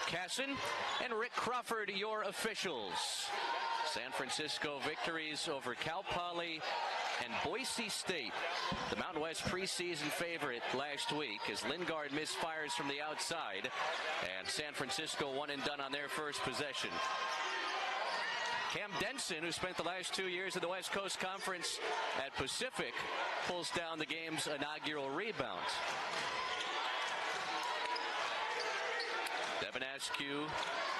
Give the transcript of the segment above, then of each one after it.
Casson and Rick Crawford, your officials. San Francisco victories over Cal Poly and Boise State, the Mountain West preseason favorite last week, as Lingard misfires from the outside, and San Francisco one and done on their first possession. Cam Denson, who spent the last 2 years in the West Coast Conference at Pacific, pulls down the game's inaugural rebound. Devin Askew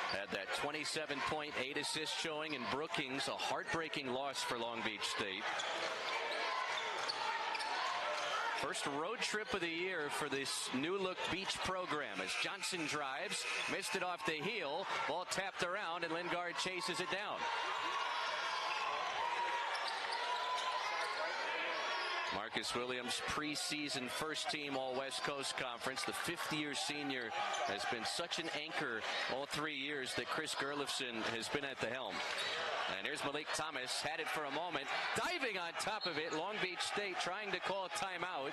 had that 27-point, 8-assist showing in Brookings, a heartbreaking loss for Long Beach State. First road trip of the year for this new-look beach program as Johnson drives, missed it off the heel, ball tapped around, and Lingard chases it down. Marcus Williams, preseason first-team All-West Coast Conference. The fifth-year senior has been such an anchor all 3 years that Chris Gerlifson has been at the helm. And here's Malik Thomas, had it for a moment, diving on top of it. Long Beach State trying to call a timeout.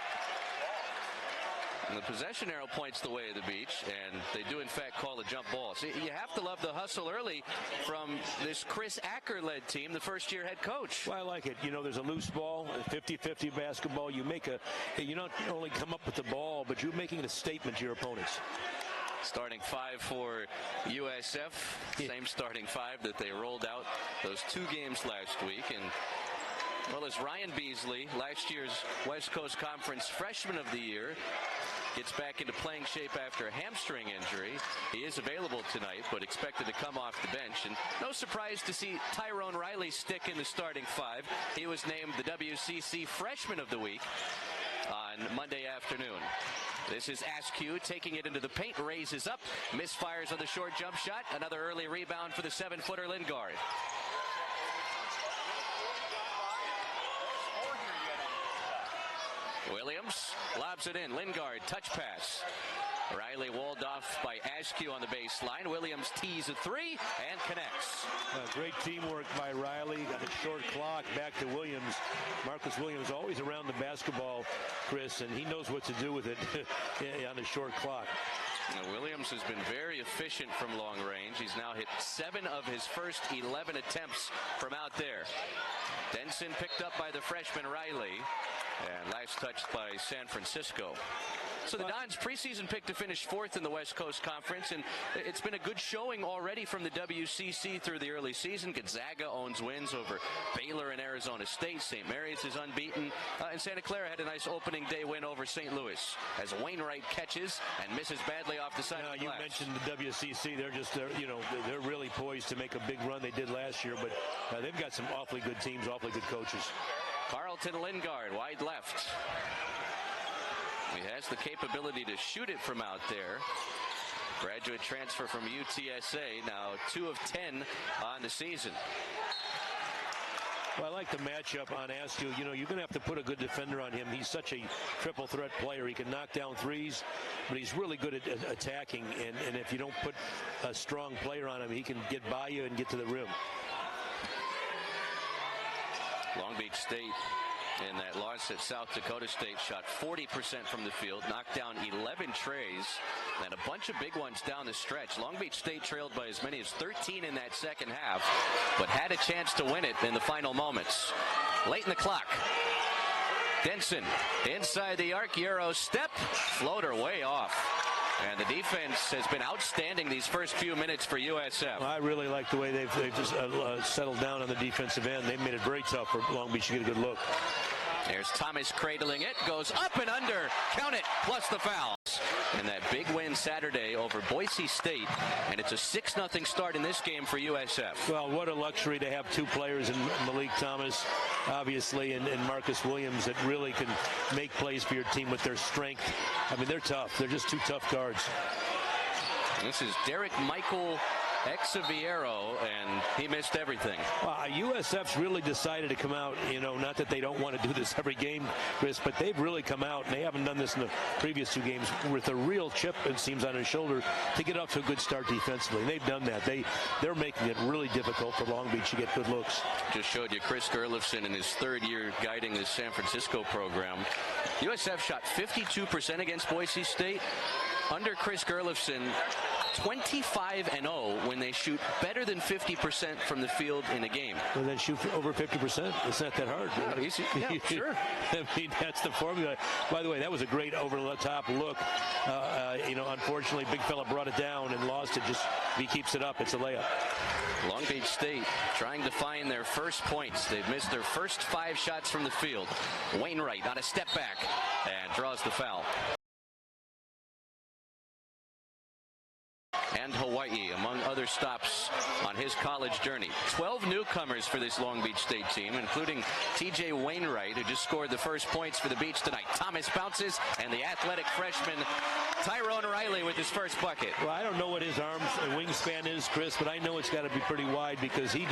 And the possession arrow points the way of the beach, and they do in fact call a jump ball. So you have to love the hustle early from this Chris Acker-led team, the first-year head coach. Well, I like it. You know, there's a loose ball, 50-50 basketball. You not only come up with the ball, but you're making a statement to your opponents. Starting five for USF, same starting five that they rolled out those 2 games last week. And well, as Ryan Beasley, last year's West Coast Conference Freshman of the Year, gets back into playing shape after a hamstring injury. He is available tonight, but expected to come off the bench. And no surprise to see Tyrone Riley stick in the starting 5. He was named the WCC Freshman of the Week on Monday afternoon. This is Askew taking it into the paint, raises up, misfires on the short jump shot. Another early rebound for the 7-footer Lingard. Williams lobs it in. Lingard, touch pass. Riley walled off by Askew on the baseline. Williams tees a 3 and connects. Great teamwork by Riley. Got a short clock. Back to Williams. Marcus Williams always around the basketball, Chris, and he knows what to do with it on a short clock. Williams has been very efficient from long range. He's now hit 7 of his first 11 attempts from out there. Denson picked up by the freshman Riley, and last touched by San Francisco. So the Dons preseason pick to finish 4th in the West Coast Conference, and it's been a good showing already from the WCC through the early season. Gonzaga owns wins over Baylor and Arizona State. St. Mary's is unbeaten, and Santa Clara had a nice opening day win over St. Louis as Wainwright catches and misses badly off the side of the glass. You mentioned the WCC. They're really poised to make a big run. They did last year, but they've got some awfully good teams, awfully good coaches. Carlton Lingard, wide left. He has the capability to shoot it from out there. Graduate transfer from UTSA, now 2 of 10 on the season. Well, I like the matchup on Askew. You know, you're going to have to put a good defender on him. He's such a triple threat player. He can knock down threes, but he's really good at attacking. And if you don't put a strong player on him, he can get by you and get to the rim. Long Beach State in that loss at South Dakota State shot 40% from the field, knocked down 11 trays, and a bunch of big ones down the stretch. Long Beach State trailed by as many as 13 in that second half, but had a chance to win it in the final moments. Late in the clock. Denson inside the arc, Euro step, floater way off. And the defense has been outstanding these first few minutes for USF. I really like the way they've just settled down on the defensive end. They've made it very tough for Long Beach to get a good look. There's Thomas cradling it, goes up and under, count it, plus the fouls. And that big win Saturday over Boise State, and it's a 6-0 start in this game for USF. Well, what a luxury to have 2 players in Malik Thomas, obviously, and Marcus Williams that really can make plays for your team with their strength. I mean, they're tough. They're just 2 tough guards. This is Derrick Michael Xzavierro, and he missed everything. USF's really decided to come out, not that they don't want to do this every game, Chris, but they've really come out, and they haven't done this in the previous 2 games, with a real chip, it seems, on his shoulder to get off to a good start defensively. And they've done that. They're making it really difficult for Long Beach to get good looks. Just showed you Chris Gerlifson in his 3rd year guiding the San Francisco program. USF shot 52% against Boise State. Under Chris Gerlifson, 25-0 when they shoot better than 50% from the field in a game. Well, then shoot over 50%. It's not that hard. Yeah, easy. Yeah, sure. I mean, that's the formula. By the way, that was a great over-the-top look. Unfortunately, big fella brought it down and lost it. Just if he keeps it up, it's a layup. Long Beach State trying to find their first points. They've missed their first 5 shots from the field. Wainwright on a step back and draws the foul. And Hawaii among other stops on his college journey. 12 newcomers for this Long Beach State team, including TJ Wainwright, who just scored the first points for the Beach tonight. Thomas bounces, and the athletic freshman Tyrone Riley with his first bucket. Well, I don't know what his arms and wingspan is, Chris, but I know it's got to be pretty wide because he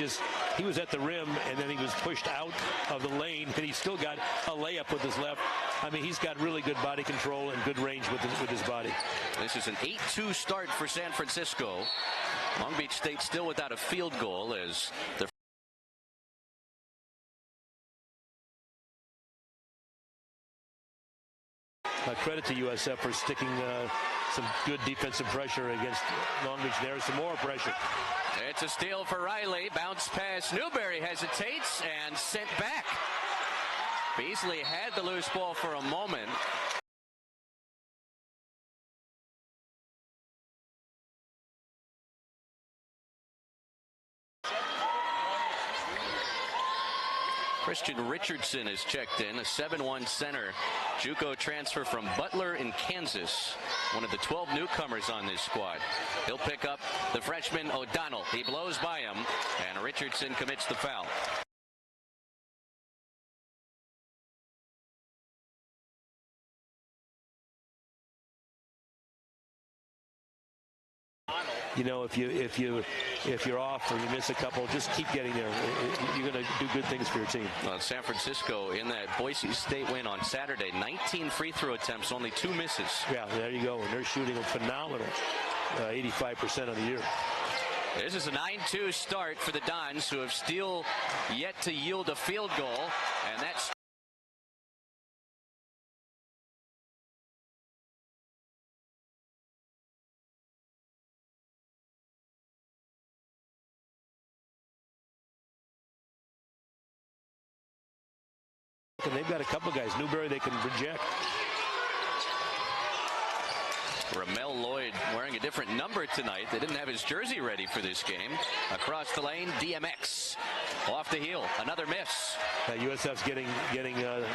was at the rim and then he was pushed out of the lane and he still got a layup with his left. I mean, he's got really good body control and good range with his body. This is an 8-2 start for San Francisco. Long Beach State still without a field goal as the credit to USF for sticking some good defensive pressure against Long Beach. There's some more pressure. It's a steal for Riley. Bounce pass. Newberry hesitates and sent back. Beasley had the loose ball for a moment. Christian Richardson is checked in, a 7'1" center. JUCO transfer from Butler in Kansas. One of the 12 newcomers on this squad. He'll pick up the freshman O'Donnell. He blows by him, and Richardson commits the foul. You know, if you're off or you miss a couple, just keep getting there. You're going to do good things for your team. San Francisco in that Boise State win on Saturday, 19 free throw attempts, only 2 misses. Yeah, there you go. And they're shooting a phenomenal 85% of the year. This is a 9-2 start for the Dons, who have still yet to yield a field goal, and that's and they've got a couple guys. Newberry they can reject. Ramel Lloyd wearing a different number tonight. They didn't have his jersey ready for this game. Across the lane, DMX off the heel. Another miss. USF's getting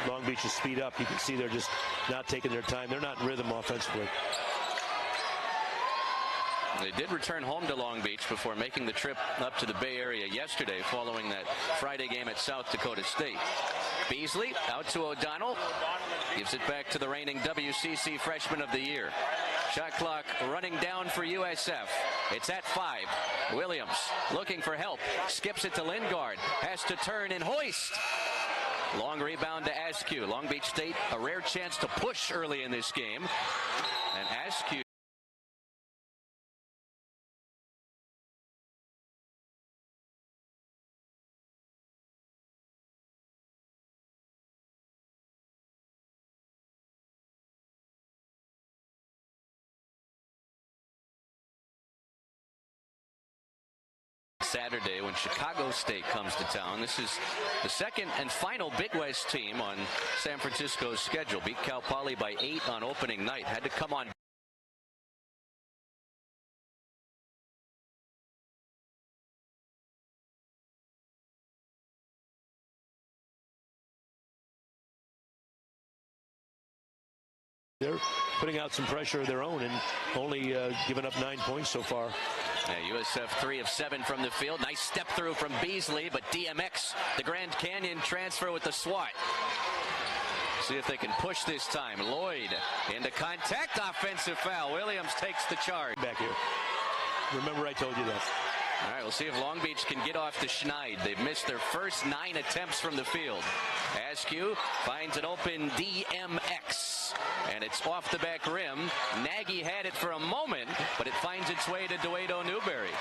Long Beach's speed up. You can see they're just not taking their time. They're not in rhythm offensively. They did return home to Long Beach before making the trip up to the Bay Area yesterday following that Friday game at South Dakota State. Beasley out to O'Donnell. Gives it back to the reigning WCC Freshman of the Year. Shot clock running down for USF. It's at 5. Williams looking for help. Skips it to Lingard. Has to turn and hoist. Long rebound to Askew. Long Beach State, a rare chance to push early in this game. And Askew Saturday when Chicago State comes to town. This is the second and final Big West team on San Francisco's schedule. Beat Cal Poly by 8 on opening night. Had to come on. They're putting out some pressure of their own and only giving up 9 points so far. Yeah, USF 3 of 7 from the field. Nice step through from Beasley, but DMX, the Grand Canyon transfer with the swat. See if they can push this time. Lloyd into contact, offensive foul. Williams takes the charge. Back here. Remember I told you that. All right, we'll see if Long Beach can get off the Schneid. They've missed their first 9 attempts from the field. Askew finds an open DMX, and it's off the back rim. Nagy had it for a moment, but it finds its way to Duedo Newberry.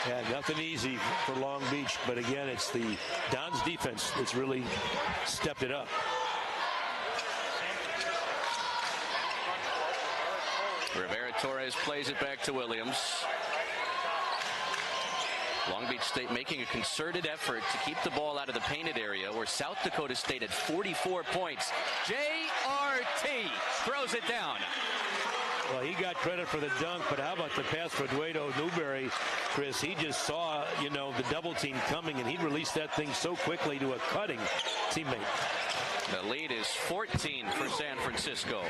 Yeah, nothing easy for Long Beach, but again, it's the Don's defense that's really stepped it up. Rivera-Torres plays it back to Williams. Long Beach State making a concerted effort to keep the ball out of the painted area, where South Dakota State had 44 points. JRT throws it down. Well, he got credit for the dunk, but how about the pass for Duedo Newberry, Chris? He just saw, the double team coming, and he released that thing so quickly to a cutting teammate. The lead is 14 for San Francisco.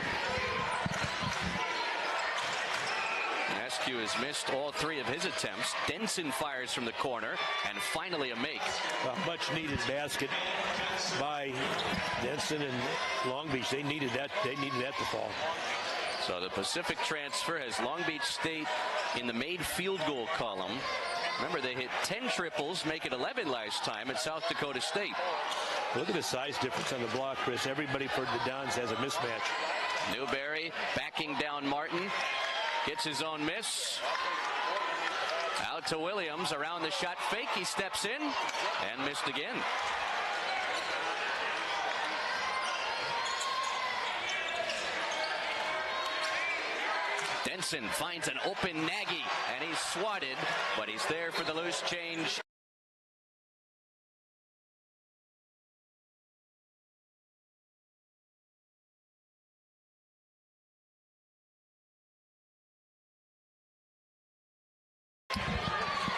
Askew has missed all 3 of his attempts. Denson fires from the corner, and finally a make. A much-needed basket by Denson and Long Beach. They needed that. They needed that to fall. So the Pacific transfer has Long Beach State in the made field goal column. Remember, they hit 10 triples, make it 11 last time at South Dakota State. Look at the size difference on the block, Chris. Everybody for the Dons has a mismatch. Newberry backing down Martin. Gets his own miss. Out to Williams. Around the shot fake. He steps in and missed again. Denson finds an open Nagy, and he's swatted, but he's there for the loose change.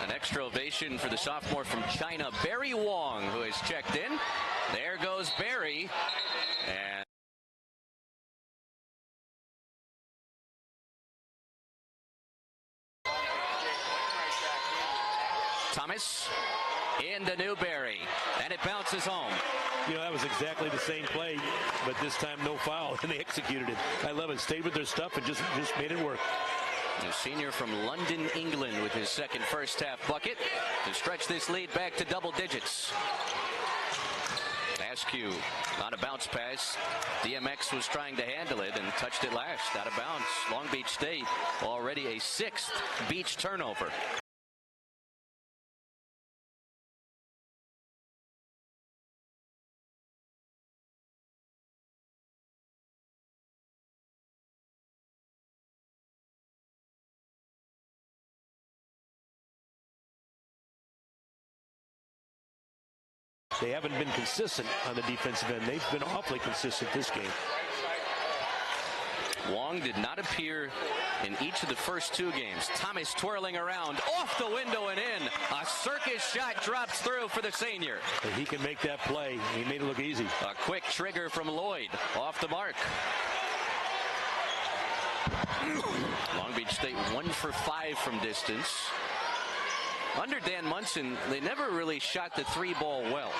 An extra ovation for the sophomore from China, Barry Wong, who has checked in. There goes Barry. And Thomas into Newberry, and it bounces home. That was exactly the same play, but this time no foul, and they executed it. I love it. Stayed with their stuff and just made it work. A senior from London, England, with his second first-half bucket to stretch this lead back to double digits. Askew on a bounce pass. DMX was trying to handle it and touched it last. Out of bounds. Long Beach State already a 6th Beach turnover. They haven't been consistent on the defensive end. They've been awfully consistent this game. Wong did not appear in each of the first 2 games. Thomas twirling around, off the window and in. A circus shot drops through for the senior. But he can make that play. He made it look easy. A quick trigger from Lloyd, off the mark. Long Beach State 1 for 5 from distance. Under Dan Munson, they never really shot the 3-ball well.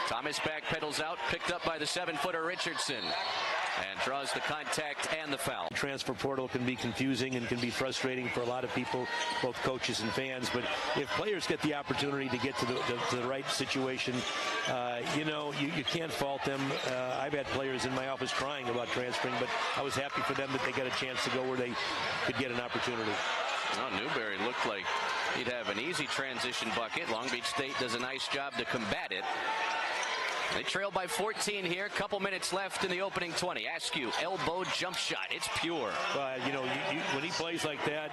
Thomas backpedals out, picked up by the 7-footer Richardson, and draws the contact and the foul. Transfer portal can be confusing and can be frustrating for a lot of people, both coaches and fans. But if players get the opportunity to get to the right situation, you can't fault them. I've had players in my office crying about transferring, but I was happy for them that they got a chance to go where they could get an opportunity. Well, Newberry looked like he'd have an easy transition bucket. Long Beach State does a nice job to combat it. They trail by 14 here. Couple minutes left in the opening 20. Askew, elbow jump shot. It's pure. Well, when he plays like that,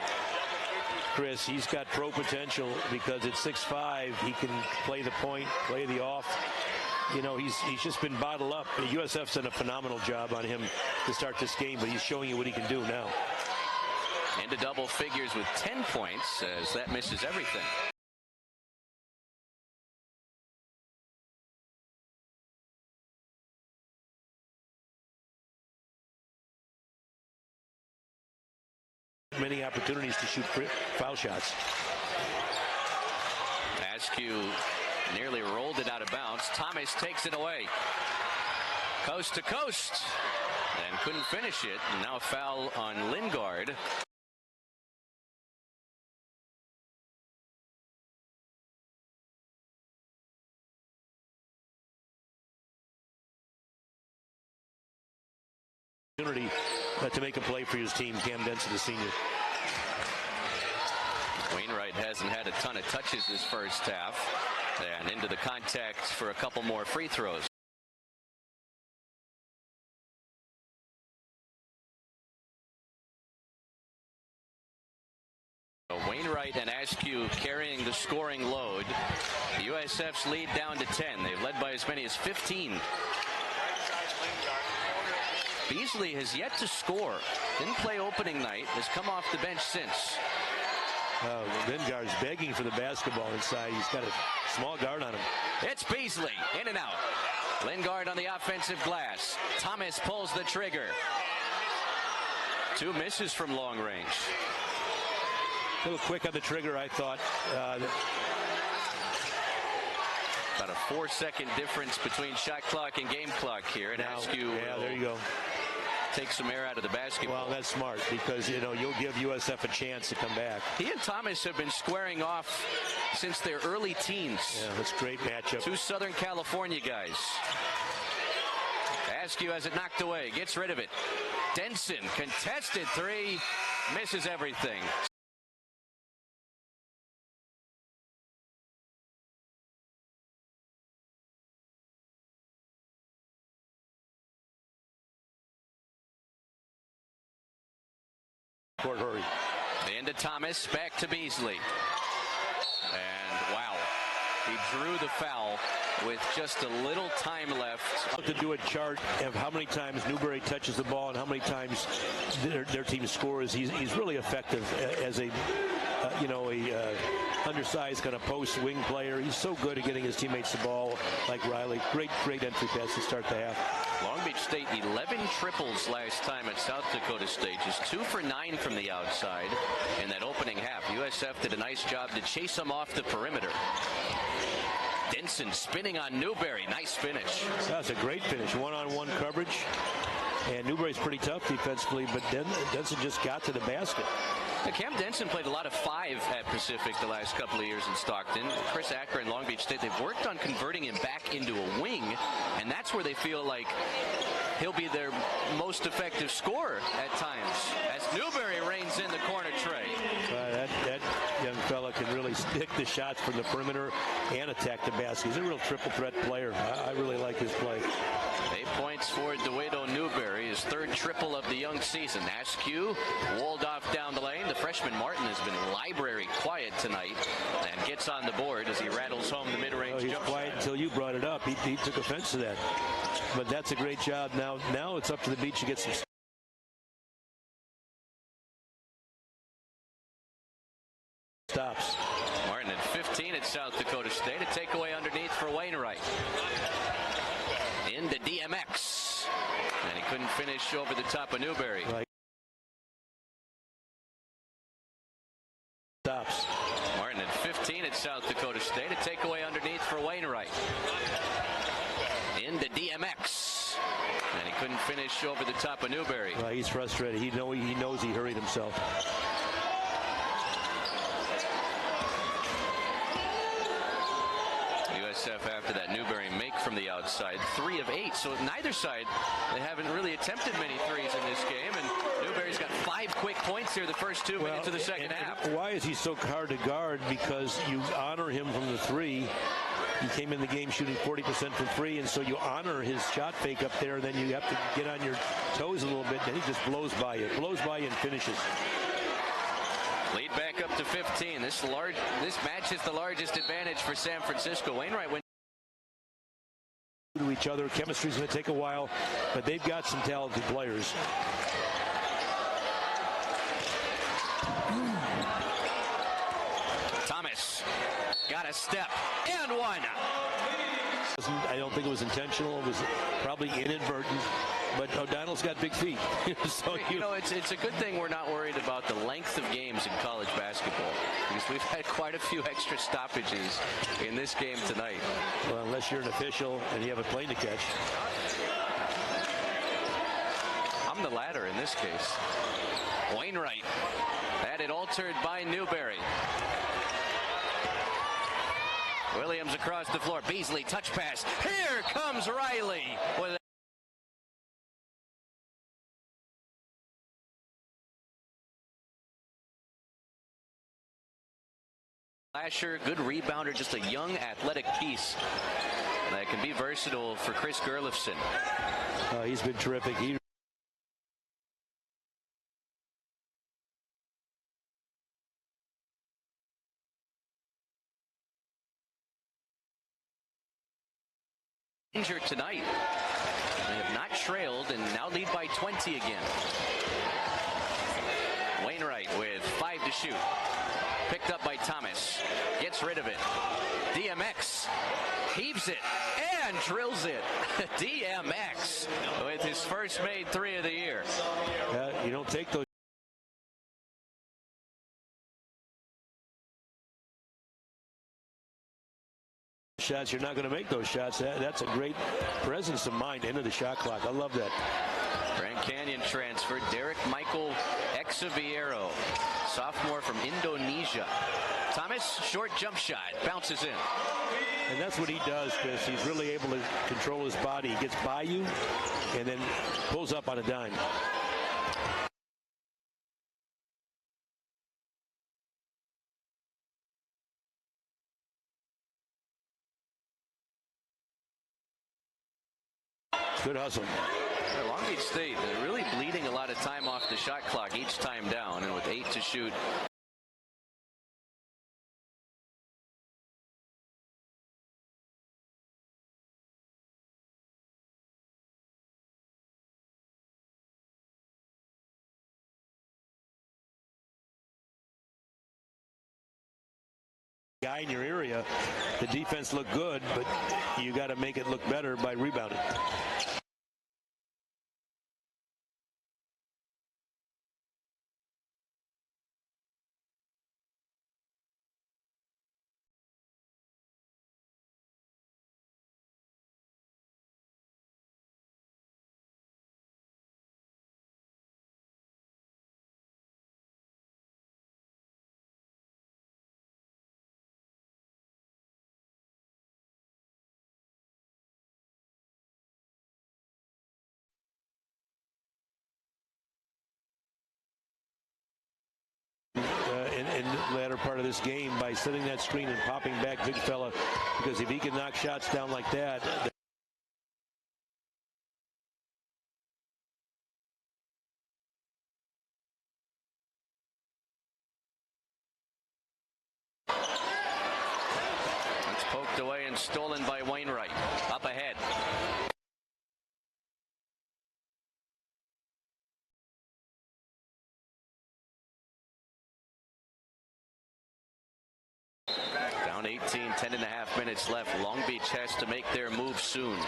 Chris, he's got pro potential because at 6'5", he can play the point, play the off. He's just been bottled up. The USF's done a phenomenal job on him to start this game, but he's showing you what he can do now. Into double figures with 10 points as that misses everything. Many opportunities to shoot foul shots. Askew nearly rolled it out of bounds. Thomas takes it away. Coast to coast. And couldn't finish it. And now a foul on Lingard. To make a play for his team, Cam Denson, the senior. Wainwright hasn't had a ton of touches this first half. And into the contact for a couple more free throws. Wainwright and Askew carrying the scoring load. USF's lead down to 10. They've led by as many as 15. Beasley has yet to score. Didn't play opening night. Has come off the bench since. Lingard's begging for the basketball inside. He's got a small guard on him. It's Beasley in and out. Lingard on the offensive glass. Thomas pulls the trigger. 2 misses from long range. A little quick on the trigger, I thought. About a 4-second difference between shot clock and game clock here. And Askew, yeah, there you go. Take some air out of the basketball. Well, that's smart because, you'll give USF a chance to come back. He and Thomas have been squaring off since their early teens. Yeah, that's a great matchup. 2 Southern California guys. Askew has it knocked away. Gets rid of it. Denson, contested 3. Misses everything. Court hurry. Into Thomas, back to Beasley. And wow, he drew the foul with just a little time left. To do a chart of how many times Newberry touches the ball and how many times their team scores. He's really effective as a undersized kind of post wing player. He's so good at getting his teammates the ball, like Riley. Great entry pass to start the half. Long Beach State 11 triples last time at South Dakota State. Just 2 for 9 from the outside in that opening half. USF did a nice job to chase them off the perimeter. Denson spinning on Newberry. Nice finish. That's a great finish. One-on-one coverage. And Newberry's pretty tough defensively, but Denson just got to the basket. Cam Denson played a lot of 5 at Pacific the last couple of years in Stockton. Chris Acker and Long Beach State, they've worked on converting him back into a wing, and that's where they feel like he'll be their most effective scorer at times, as Newberry reins in the corner tray. That young fella can really stick the shots from the perimeter and attack the basket. He's a real triple threat player. I really like his play. 8 points for DeWado Newberry, his 3rd triple of the young season. Askew walled off down the lane. The freshman Martin has been library quiet tonight and gets on the board as he rattles home the mid-range he's jump quiet shot. until you brought it up. He took offense to that. But that's a great job. Now it's up to the beach to get some stops. Martin at 15 at South Dakota State. A takeaway underneath for Wainwright. Into DMX. And he couldn't finish over the top of Newberry. Stops. Martin at 15 at South Dakota State. A takeaway underneath for Wainwright. Into DMX. And he couldn't finish over the top of Newberry. He's frustrated. He knows he hurried himself. USF after that Newberry make from the outside. 3 of 8. So neither side, they haven't really attempted many threes in this game. And Newberry's got 5 quick points here the first 2 minutes of the second half. Why is he so hard to guard? Because you honor him from the 3. He came in the game shooting 40% from 3, and so you honor his shot fake up there, and then you have to get on your toes a little bit, and he just blows by you and finishes. Lead back up to 15. This match is the largest advantage for San Francisco. Wainwright went to each other. Chemistry's going to take a while, but they've got some talented players. Thomas got a step and one. I don't think it was intentional. It was probably inadvertent. But O'Donnell's got big feet. So it's a good thing we're not worried about the length of games in college basketball, because we've had quite a few extra stoppages in this game tonight. Well, unless you're an official and you have a plane to catch. I'm the latter in this case. Wainwright had it altered by Newberry. Williams across the floor. Beasley touch pass. Here comes Riley with Slasher, good rebounder, just a young athletic piece that can be versatile for Chris Gerlifson. He's been terrific. Injured tonight. They have not trailed and now lead by 20 again. Wainwright with 5 to shoot. Picked up by Thomas. Gets rid of it. DMX heaves it and drills it. DMX with his first made 3 of the year. You don't take those shots. You're not going to make those shots. That's a great presence of mind into the shot clock. I love that. Grand Canyon transfer, Derrick Michael Xzavierro, sophomore from Indonesia. Thomas, short jump shot, bounces in. And that's what he does, Chris. He's really able to control his body. He gets by you and then pulls up on a dime. Good hustle. Long Beach State really bleeding a lot of time off the shot clock each time down, and with 8 to shoot. Guy in your area, the defense looked good, but you got to make it look better by rebounding. In the latter part of this game by setting that screen and popping back big fella, because if he can knock shots down like that. It's poked away and stolen by Wainwright. Up ahead. Down 18, 10.5 minutes left. Long Beach has to make their move soon.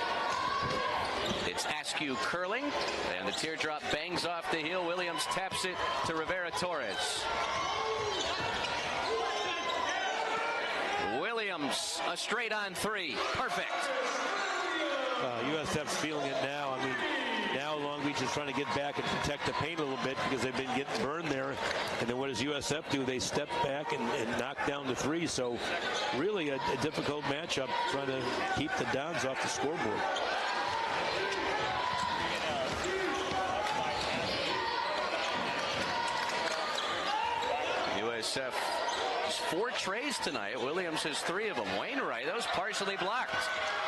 It's Askew curling, and the teardrop bangs off the heel. Williams taps it to Rivera Torres. Williams, a straight on 3. Perfect. USF's feeling it now. I mean, now Long Beach is trying to get back and protect the paint a little bit because they've been getting burned there. And then what does USF do? They step back and knock down the 3. So really a difficult matchup trying to keep the Dons off the scoreboard. USF has 4 trays tonight. Williams has 3 of them. Wainwright, that was partially blocked.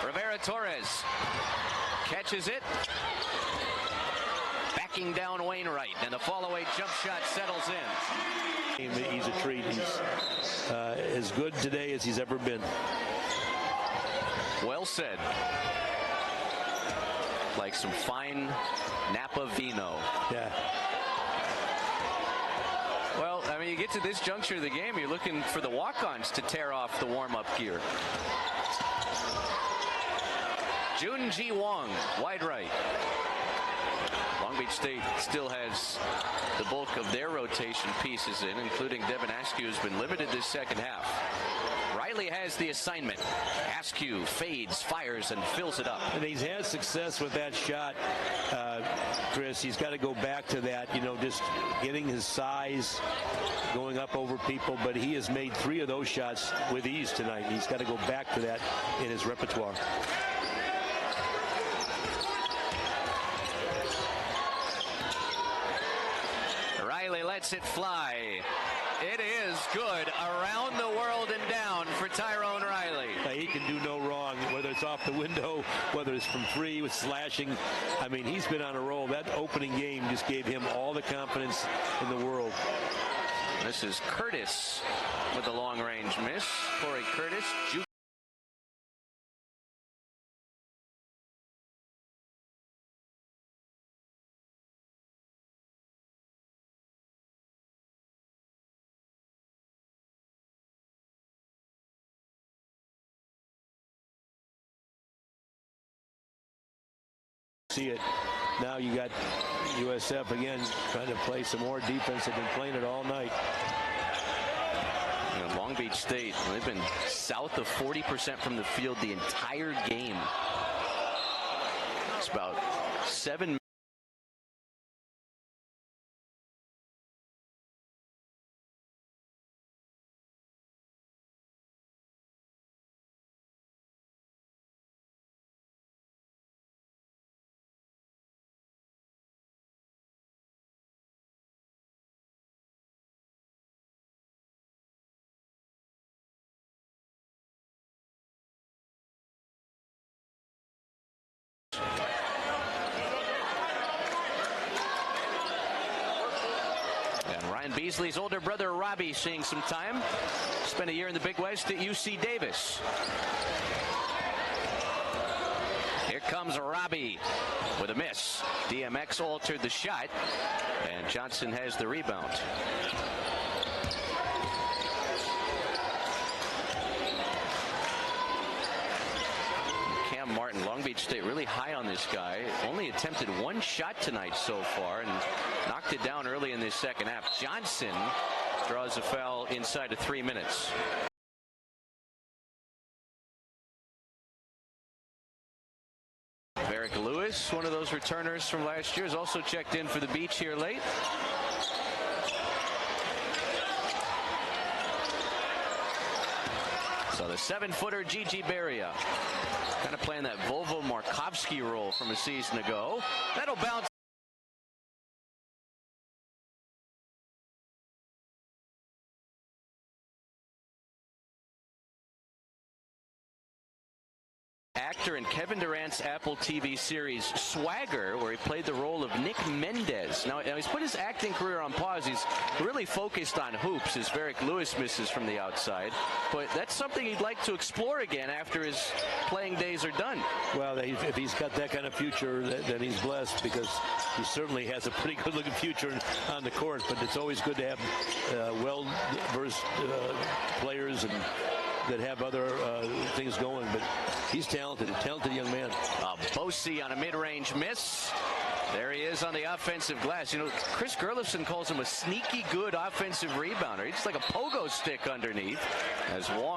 Rivera Torres catches it. Backing down Wainwright, and the fall-away jump shot settles in. He's a treat. He's as good today as he's ever been. Well said. Like some fine Napa vino. Yeah. Well, I mean, you get to this juncture of the game, you're looking for the walk-ons to tear off the warm-up gear. Junji Wong, wide right. Long Beach State still has the bulk of their rotation pieces in, including Devin Askew, who's been limited this second half. Riley has the assignment. Askew fades, fires, and fills it up. And he's had success with that shot, Chris. He's got to go back to that, just getting his size, going up over people. But he has made 3 of those shots with ease tonight. He's got to go back to that in his repertoire. Riley lets it fly. It is good. Around the world and down. the window, whether it's from three with slashing. I mean, he's been on a roll. That opening game just gave him all the confidence in the world. This is Curtis with a long-range miss. Corey Curtis. See it. Now you got USF again trying to play some more defense. They've been playing it all night. You know, Long Beach State, they've been south of 40% from the field the entire game. It's about 7 And Beasley's older brother Robbie seeing some time. Spent a year in the Big West at UC Davis. Here comes Robbie with a miss. DMX altered the shot, and Johnson has the rebound. Martin, Long Beach State really high on this guy. Only attempted one shot tonight so far and knocked it down early in this second half. Johnson draws a foul inside of 3 minutes. Derrick Lewis, one of those returners from last year, is also checked in for the Beach here late. So the 7-footer Gigi Berria, kind of playing that Volvo Markovsky role from a season ago. That'll bounce. Actor in Kevin Durant's Apple TV series Swagger, where he played the role of Nick Mendez. Now he's put his acting career on pause. He's really focused on hoops as Derrick Lewis misses from the outside. But that's something he'd like to explore again after his playing days are done. Well, if he's got that kind of future, then he's blessed, because he certainly has a pretty good-looking future on the court. But it's always good to have well-versed players and that have other things going, but he's talented, a talented young man. Bosey on a mid-range miss. There he is on the offensive glass. You know, Chris Gerlifson calls him a sneaky good offensive rebounder. He's just like a pogo stick underneath as Wong